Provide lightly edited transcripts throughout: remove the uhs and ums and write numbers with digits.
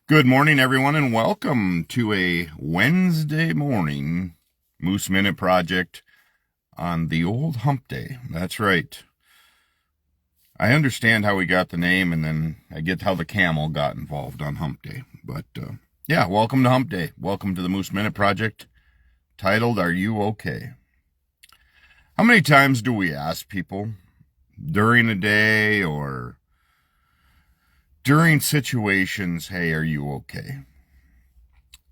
Good morning, everyone, and welcome to a Wednesday morning Moose Minute Project on the old hump day. That's right. I understand how we got the name, and then I get how the camel got involved on hump day. But, yeah, welcome to hump day. Welcome to the Moose Minute Project, titled, Are You Okay? How many times do we ask people during a day or during situations, hey, are you okay?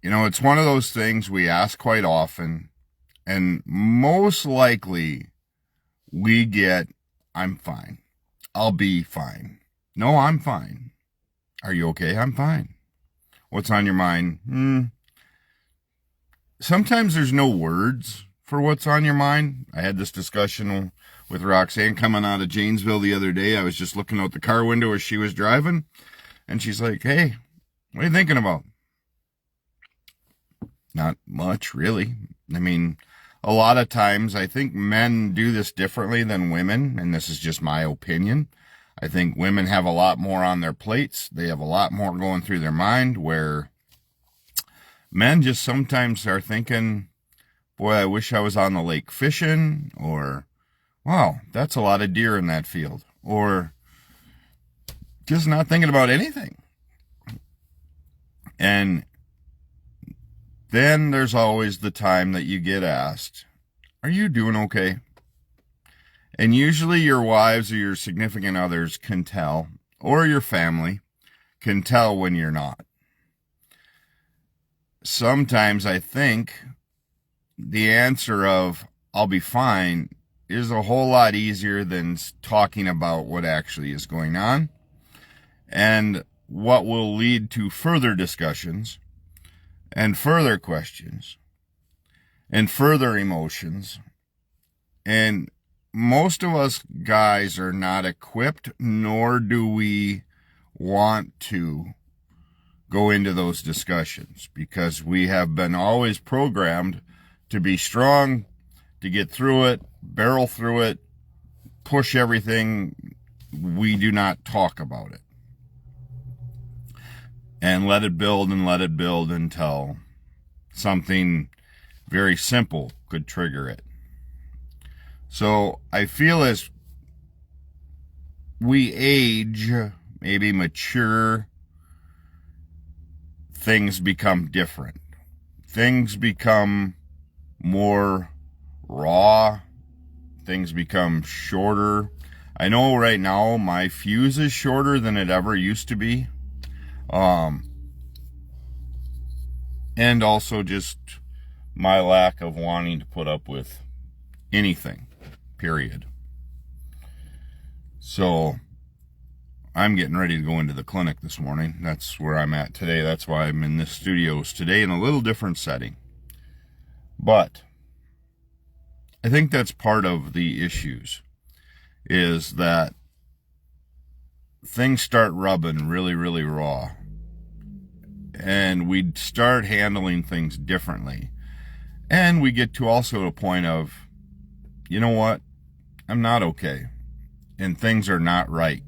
You know, it's one of those things we ask quite often, and most likely we get, I'm fine. I'll be fine. No, I'm fine. Are you okay? I'm fine. What's on your mind? Sometimes there's no words for what's on your mind. I had this discussion with Roxanne coming out of Janesville the other day. I was just looking out the car window as she was driving, and she's like, hey, what are you thinking about? Not much, really. I mean, a lot of times I think men do this differently than women, and this is just my opinion. I think women have a lot more on their plates. They have a lot more going through their mind, where men just sometimes are thinking, boy, I wish I was on the lake fishing, or, wow, that's a lot of deer in that field, or just not thinking about anything. And then there's always the time that you get asked, are you doing okay? And usually your wives or your significant others can tell, or your family can tell when you're not. Sometimes I think the answer of, I'll be fine, is a whole lot easier than talking about what actually is going on, and what will lead to further discussions and further questions and further emotions. And most of us guys are not equipped, nor do we want to go into those discussions, because we have been always programmed to be strong, to get through it, barrel through it, push everything. We do not talk about it. And let it build and let it build until something very simple could trigger it. So I feel as we age, maybe mature, things become different. Things become more raw. Things become shorter. I know right now my fuse is shorter than it ever used to be. And also just my lack of wanting to put up with anything, period. So I'm getting ready to go into the clinic this morning. That's where I'm at today. That's why I'm in this studios today in a little different setting. But I think that's part of the issues, is that things start rubbing really, really raw. And we start handling things differently. And we get to also a point of, you know what? I'm not okay. And things are not right.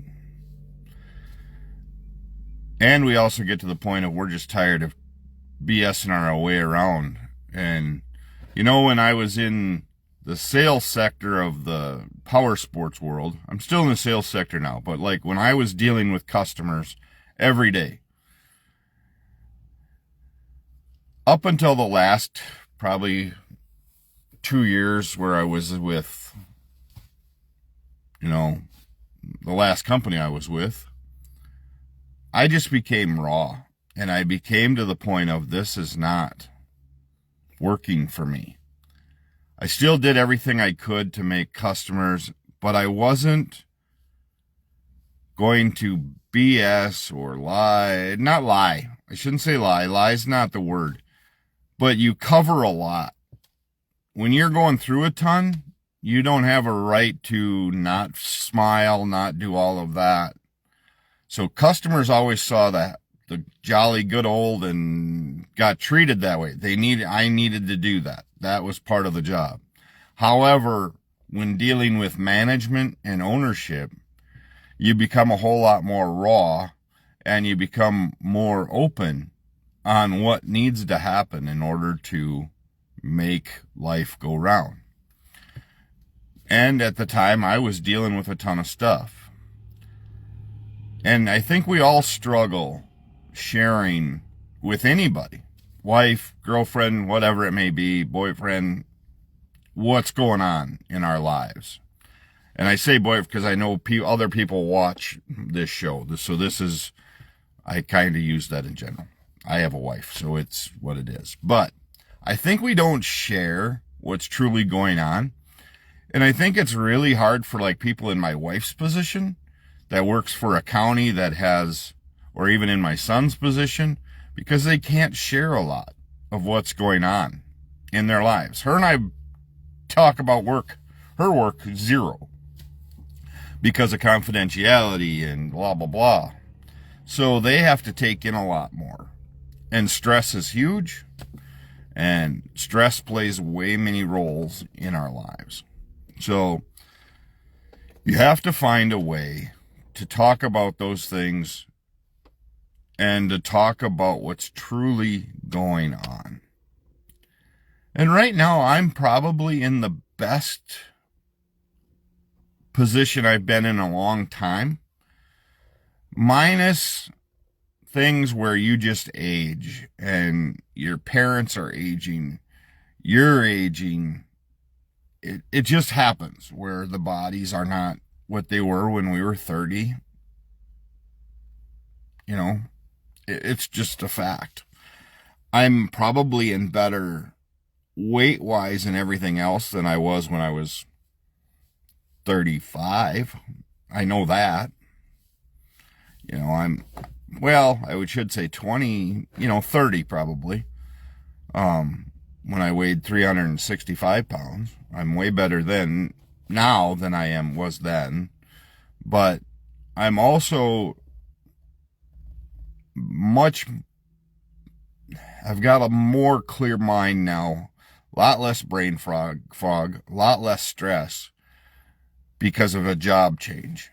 And we also get to the point of we're just tired of BSing our way around. And, you know, when I was in the sales sector of the power sports world, I'm still in the sales sector now, but like when I was dealing with customers every day, up until the last probably 2 years where I was with, the last company I was with, I just became raw. And I became to the point of, this is not working for me. I still did everything I could to make customers, but I wasn't going to BS or lie. Not lie. I shouldn't say lie. Lie's not the word. But you cover a lot. When you're going through a ton, you don't have a right to not smile, not do all of that. So customers always saw that, the jolly good old, and got treated that way. I needed to do that. That was part of the job. However, when dealing with management and ownership, you become a whole lot more raw, and you become more open on what needs to happen in order to make life go round. And at the time, I was dealing with a ton of stuff. And I think we all struggle sharing with anybody, wife, girlfriend, whatever it may be, boyfriend, what's going on in our lives. And I say boyfriend because I know other people watch this show. So this is, I kind of use that in general. I have a wife, so it's what it is. But I think we don't share what's truly going on. And I think it's really hard for like people in my wife's position that works for a county that has, or even in my son's position, because they can't share a lot of what's going on in their lives. Her and I talk about work, her work, zero, because of confidentiality and blah, blah, blah. So they have to take in a lot more. And stress is huge. And stress plays way many roles in our lives. So you have to find a way to talk about those things and to talk about what's truly going on. And right now, I'm probably in the best position I've been in a long time, minus things where you just age and your parents are aging, you're aging. It just happens where the bodies are not what they were when we were 30. You know, it's just a fact. I'm probably in better weight-wise and everything else than I was when I was 35. I know that. You know, I should say 20, 30 probably. When I weighed 365 pounds. I'm way better now than I was then. But I'm also I've got a more clear mind now, a lot less brain fog, a lot less stress because of a job change.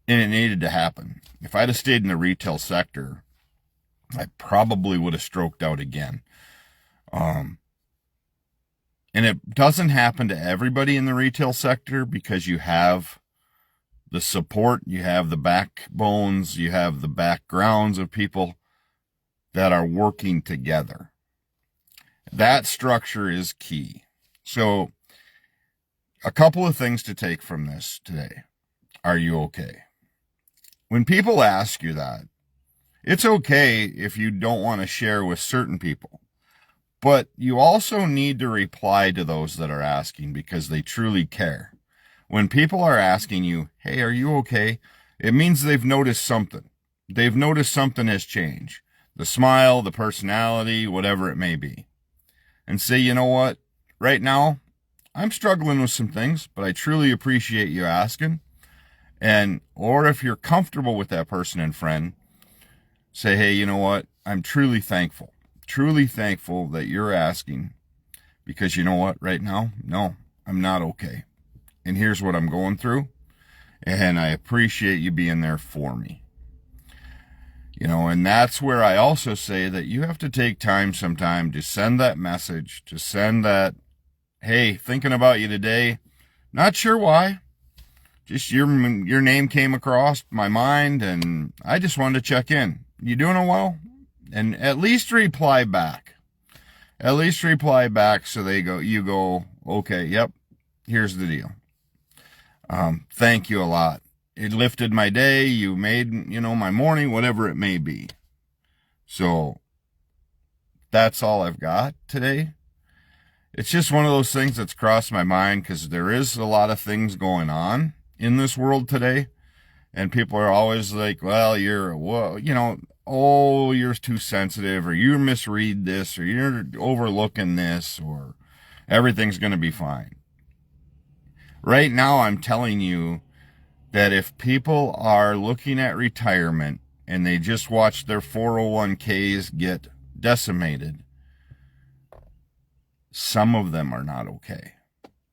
And it needed to happen. If I'd have stayed in the retail sector, I probably would have stroked out again. And it doesn't happen to everybody in the retail sector because you have the support, you have the backbones, you have the backgrounds of people that are working together. That structure is key. So, a couple of things to take from this today. Are you okay? When people ask you that, it's okay if you don't want to share with certain people. But you also need to reply to those that are asking because they truly care. When people are asking you, hey, are you okay? It means they've noticed something. They've noticed something has changed. The smile, the personality, whatever it may be. And say, you know what? Right now, I'm struggling with some things, but I truly appreciate you asking. Or if you're comfortable with that person and friend, say, hey, you know what? I'm truly thankful that you're asking, because you know what, right now, no, I'm not okay. And here's what I'm going through. And I appreciate you being there for me. And that's where I also say that you have to take time sometime to send that message, to send that, hey, thinking about you today. Not sure why. Just your name came across my mind and I just wanted to check in. You doing well? And at least reply back. At least reply back so you go, okay, yep, here's the deal. Thank you a lot. It lifted my day. You made, my morning, whatever it may be. So that's all I've got today. It's just one of those things that's crossed my mind because there is a lot of things going on in this world today. And people are always like, well, you're too sensitive, or you misread this, or you're overlooking this, or everything's going to be fine. Right now, I'm telling you that if people are looking at retirement and they just watch their 401ks get decimated, some of them are not okay.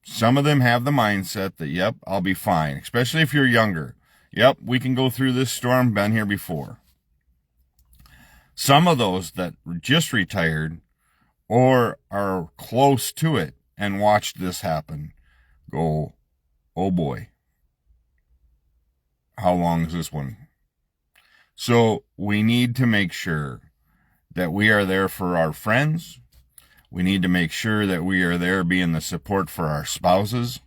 Some of them have the mindset that, yep, I'll be fine, especially if you're younger. Yep, we can go through this storm, been here before. Some of those that just retired or are close to it and watched this happen go, oh boy, how long is this one? So we need to make sure that we are there for our friends. We need to make sure that we are there being the support for our spouses.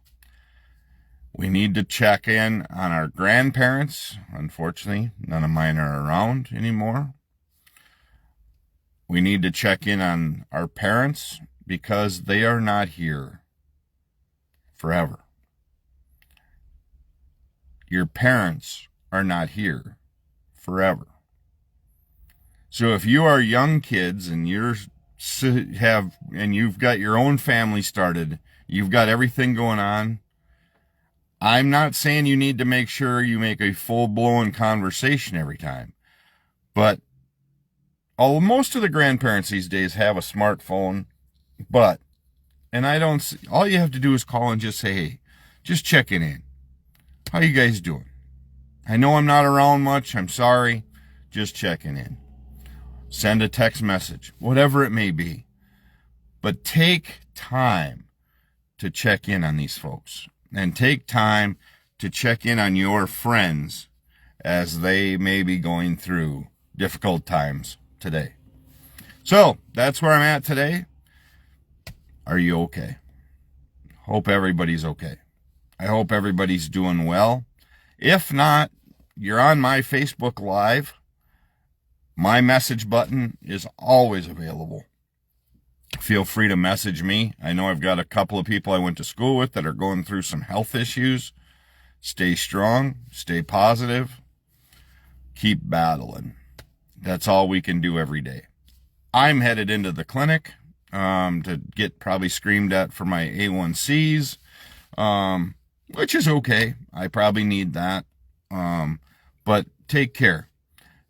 We need to check in on our grandparents. Unfortunately, none of mine are around anymore. We need to check in on our parents because they are not here forever. Your parents are not here forever. So if you are young kids and you've got your own family started, you've got everything going on, I'm not saying you need to make sure you make a full-blown conversation every time, but most of the grandparents these days have a smartphone, all you have to do is call and just say, hey, just checking in. How you guys doing? I know I'm not around much. I'm sorry. Just checking in. Send a text message, whatever it may be. But take time to check in on these folks and take time to check in on your friends as they may be going through difficult times today. So that's where I'm at today. Are you okay? Hope everybody's okay. I hope everybody's doing well. If not, you're on my Facebook Live. My message button is always available. Feel free to message me. I know I've got a couple of people I went to school with that are going through some health issues. Stay strong, stay positive, keep battling. That's all we can do every day. I'm headed into the clinic to get probably screamed at for my A1Cs, which is okay. I probably need that. But take care.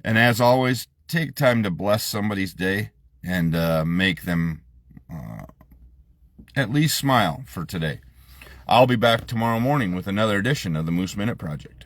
And as always, take time to bless somebody's day and make them at least smile for today. I'll be back tomorrow morning with another edition of the Moose Minute Project.